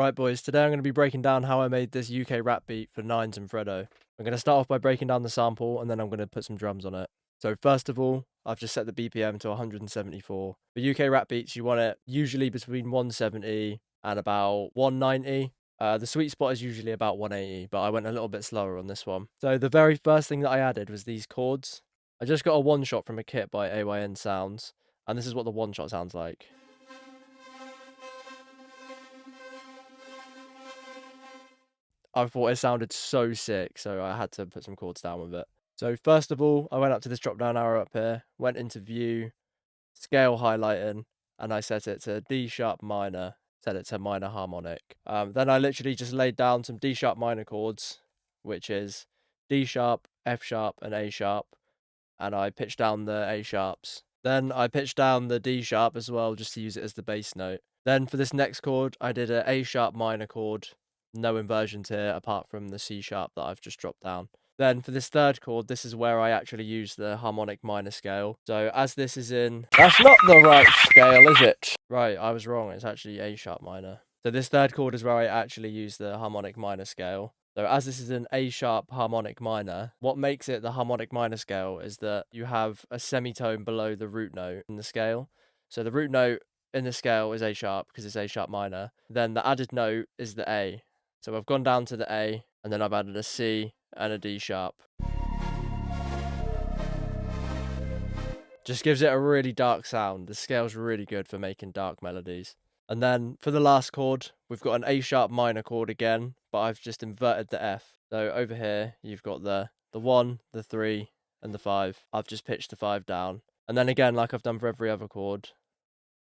Right, boys, today I'm going to be breaking down how I made this UK rap beat for Nines and Fredo. I'm going to start off by breaking down the sample, and then I'm going to put some drums on it. So first of all, I've just set the BPM to 174. For UK rap beats, you want it usually between 170 and about 190. The sweet spot is usually about 180, but I went a little bit slower on this one. So the very first thing that I added was these chords. I just got a one-shot from a kit by AYN Sounds, and this is what the one-shot sounds like. I thought it sounded so sick, so I had to put some chords down with it. So first of all, I went up to this drop down arrow up here, went into view, scale highlighting, and I set it to D sharp minor, set it to minor harmonic. Then I literally just laid down some D sharp minor chords, which is D sharp, F sharp, and A sharp, and I pitched down the A sharps. Then I pitched down the D sharp as well, just to use it as the bass note. Then for this next chord, I did an A sharp minor chord, no inversions here apart from the C sharp that I've just dropped down. Then for this third chord, this is where I actually use the harmonic minor scale. So as this is in... That's not the right scale, is it? Right, I was wrong. It's actually A sharp minor. So this third chord is where I actually use the harmonic minor scale. So as this is an A sharp harmonic minor, what makes it the harmonic minor scale is that you have a semitone below the root note in the scale. So the root note in the scale is A sharp because it's A sharp minor. Then the added note is the A. So I've gone down to the A, and then I've added a C and a D sharp. Just gives it a really dark sound. The scale's really good for making dark melodies. And then for the last chord, we've got an A sharp minor chord again, but I've just inverted the F. So over here, you've got the 1, the 3, and the 5. I've just pitched the 5 down. And then again, like I've done for every other chord,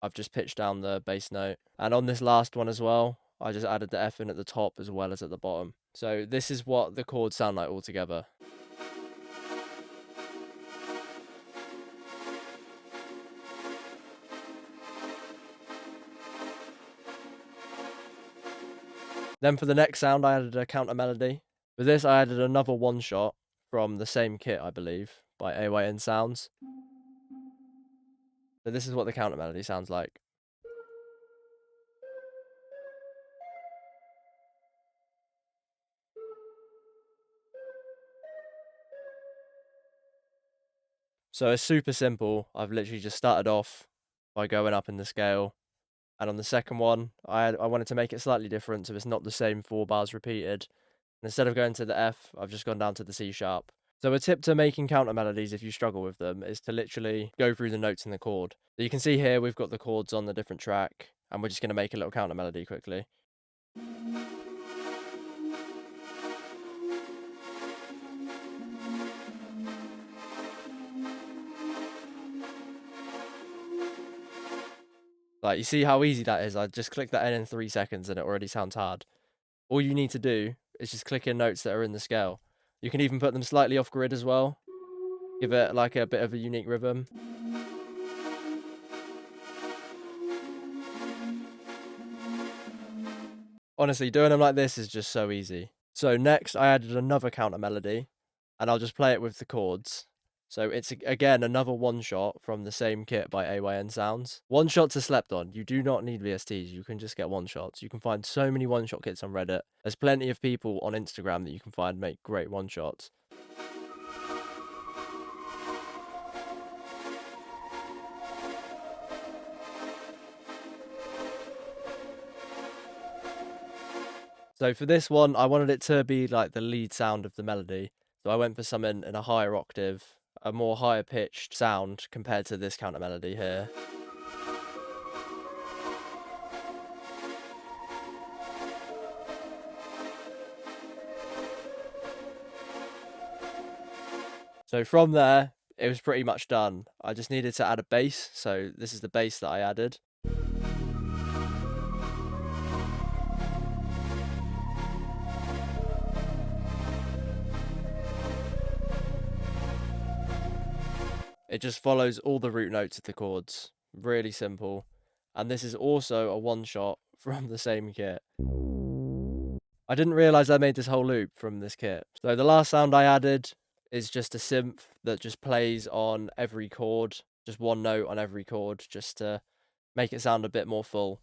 I've just pitched down the bass note. And on this last one as well, I just added the F in at the top as well as at the bottom. So this is what the chords sound like all together. Then for the next sound, I added a counter melody. For this, I added another one shot from the same kit, I believe, by AYN Sounds. So this is what the counter melody sounds like. So it's super simple. I've literally just started off by going up in the scale. And on the second one, I wanted to make it slightly different, so it's not the same 4 bars repeated. And instead of going to the F, I've just gone down to the C sharp. So a tip to making counter melodies if you struggle with them is to literally go through the notes in the chord. So you can see here we've got the chords on the different track, and we're just going to make a little counter melody quickly. Like, you see how easy that is? I just click that in 3 seconds and it already sounds hard. All you need to do is just click in notes that are in the scale. You can even put them slightly off grid as well. Give it like a bit of a unique rhythm. Honestly, doing them like this is just so easy. So next, I added another counter melody, and I'll just play it with the chords. So it's, again, another one-shot from the same kit by AYN Sounds. One-shots are slept on. You do not need VSTs. You can just get one-shots. You can find so many one-shot kits on Reddit. There's plenty of people on Instagram that you can find make great one-shots. So for this one, I wanted it to be like the lead sound of the melody. So I went for something in a higher octave, a more higher pitched sound compared to this counter melody here. So from there, it was pretty much done. I just needed to add a bass. So this is the bass that I added. It just follows all the root notes of the chords. Really simple. And this is also a one shot from the same kit. I didn't realise I made this whole loop from this kit. So the last sound I added is just a synth that just plays on every chord. Just one note on every chord, just to make it sound a bit more full.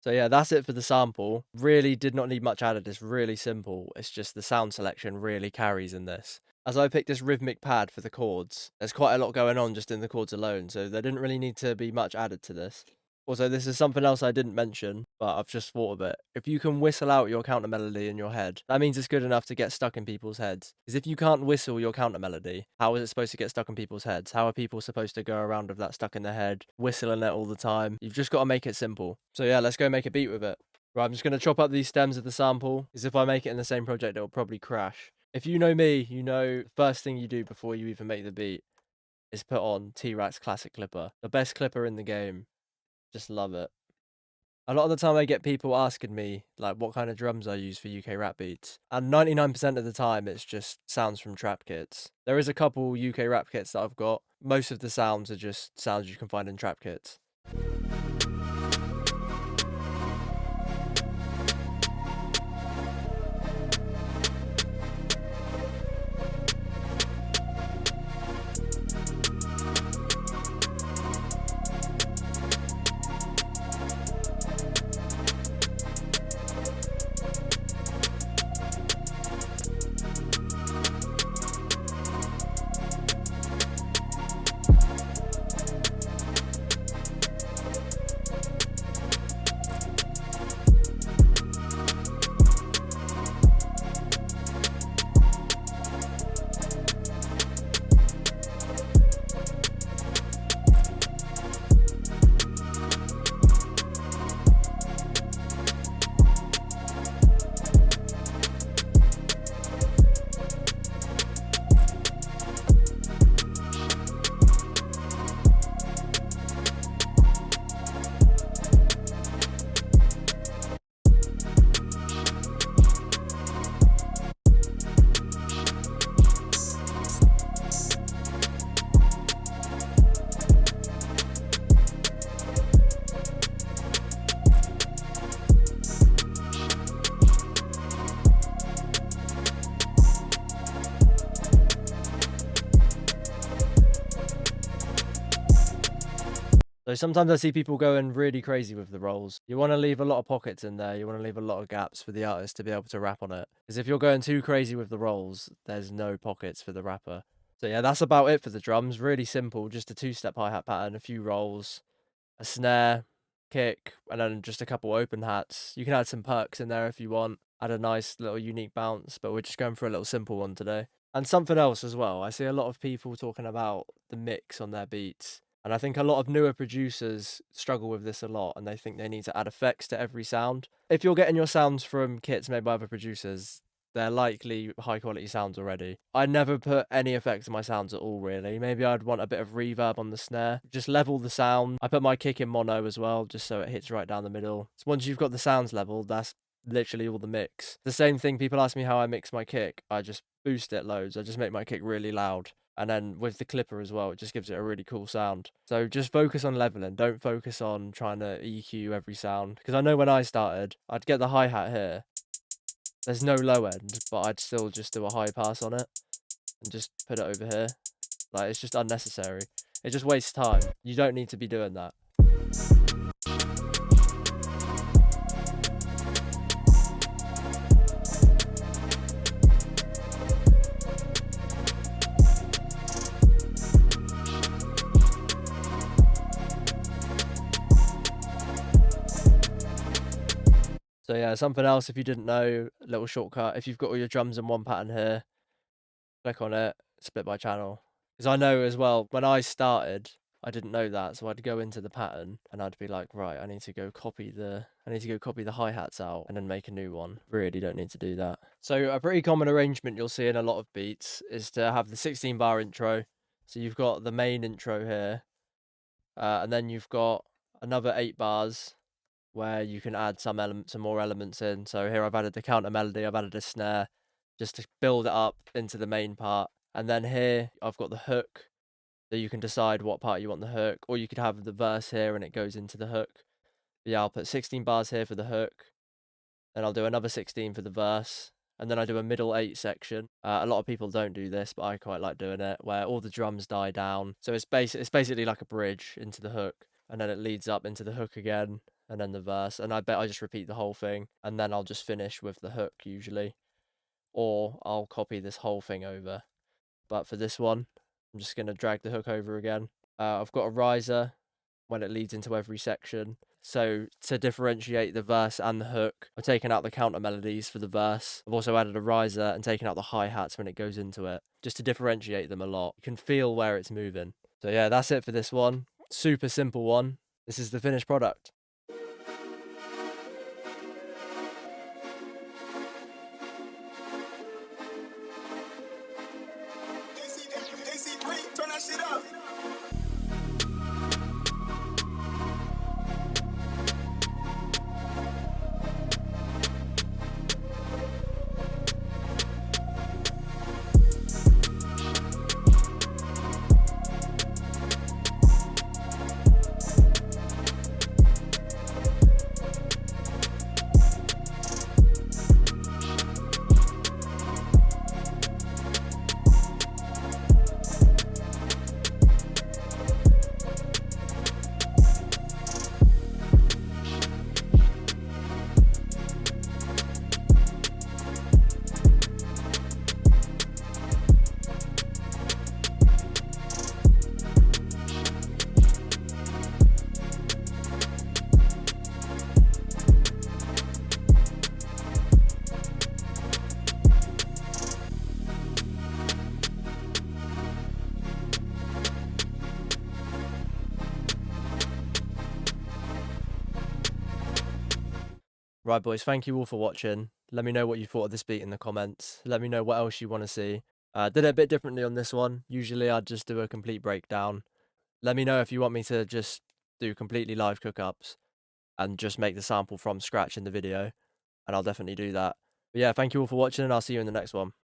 So yeah, that's it for the sample. Really did not need much added. It's really simple. It's just the sound selection really carries in this. As I picked this rhythmic pad for the chords, there's quite a lot going on just in the chords alone, so there didn't really need to be much added to this. Also, this is something else I didn't mention, but I've just thought of it. If you can whistle out your counter melody in your head, that means it's good enough to get stuck in people's heads. Because if you can't whistle your counter melody, how is it supposed to get stuck in people's heads? How are people supposed to go around with that stuck in their head, whistling it all the time? You've just got to make it simple. So yeah, let's go make a beat with it. Right, I'm just going to chop up these stems of the sample, because if I make it in the same project, it'll probably crash. If you know me, you know first thing you do before you even make the beat is put on T-Rack's classic clipper. The best clipper in the game. Just love it. A lot of the time I get people asking me, like, what kind of drums I use for UK rap beats. And 99% of the time, it's just sounds from trap kits. There is a couple UK rap kits that I've got. Most of the sounds are just sounds you can find in trap kits. So sometimes I see people going really crazy with the rolls. You want to leave a lot of pockets in there. You want to leave a lot of gaps for the artist to be able to rap on it. Because if you're going too crazy with the rolls, there's no pockets for the rapper. So yeah, that's about it for the drums. Really simple, just a two-step hi-hat pattern, a few rolls, a snare, kick, and then just a couple open hats. You can add some perks in there if you want. Add a nice little unique bounce, but we're just going for a little simple one today. And something else as well. I see a lot of people talking about the mix on their beats. And I think a lot of newer producers struggle with this a lot, and they think they need to add effects to every sound. If you're getting your sounds from kits made by other producers, they're likely high quality sounds already. I never put any effects in my sounds at all, really. Maybe I'd want a bit of reverb on the snare. Just level the sound. I put my kick in mono as well, just so it hits right down the middle. So once you've got the sounds leveled, that's literally all the mix. The same thing, people ask me how I mix my kick. I just boost it loads. I just make my kick really loud. And then with the clipper as well, it just gives it a really cool sound. So just focus on leveling. Don't focus on trying to EQ every sound. Because I know when I started, I'd get the hi-hat here. There's no low end, but I'd still just do a high pass on it and just put it over here. Like, it's just unnecessary. It just wastes time. You don't need to be doing that. So yeah, something else if you didn't know, a little shortcut. If you've got all your drums in one pattern here, click on it, split by channel. Because I know as well, when I started, I didn't know that, so I'd go into the pattern and I'd be like, right, I need to go copy the hi-hats out and then make a new one. Really don't need to do that. So a pretty common arrangement you'll see in a lot of beats is to have the 16 bar intro. So you've got the main intro here, and then you've got another 8 bars where you can add some more elements in. So here I've added the counter melody, I've added a snare just to build it up into the main part. And then here I've got the hook, so you can decide what part you want the hook, or you could have the verse here and it goes into the hook. But yeah, I'll put 16 bars here for the hook, then I'll do another 16 for the verse, and then I do a middle 8 section. A lot of people don't do this, but I quite like doing it, where all the drums die down. So it's basically like a bridge into the hook, and then it leads up into the hook again, and then the verse, and I bet I just repeat the whole thing, and then I'll just finish with the hook usually, or I'll copy this whole thing over. But for this one, I'm just going to drag the hook over again. I've got a riser when it leads into every section. So to differentiate the verse and the hook, I've taken out the counter melodies for the verse. I've also added a riser and taken out the hi-hats when it goes into it, just to differentiate them a lot. You can feel where it's moving. So yeah, that's it for this one. Super simple one. This is the finished product. Turn that shit up. Right, boys, thank you all for watching. Let me know what you thought of this beat in the comments. Let me know what else you want to see. Did it a bit differently on this one. Usually I'd just do a complete breakdown. Let me know if you want me to just do completely live cook-ups and just make the sample from scratch in the video, and I'll definitely do that. But yeah, thank you all for watching, and I'll see you in the next one.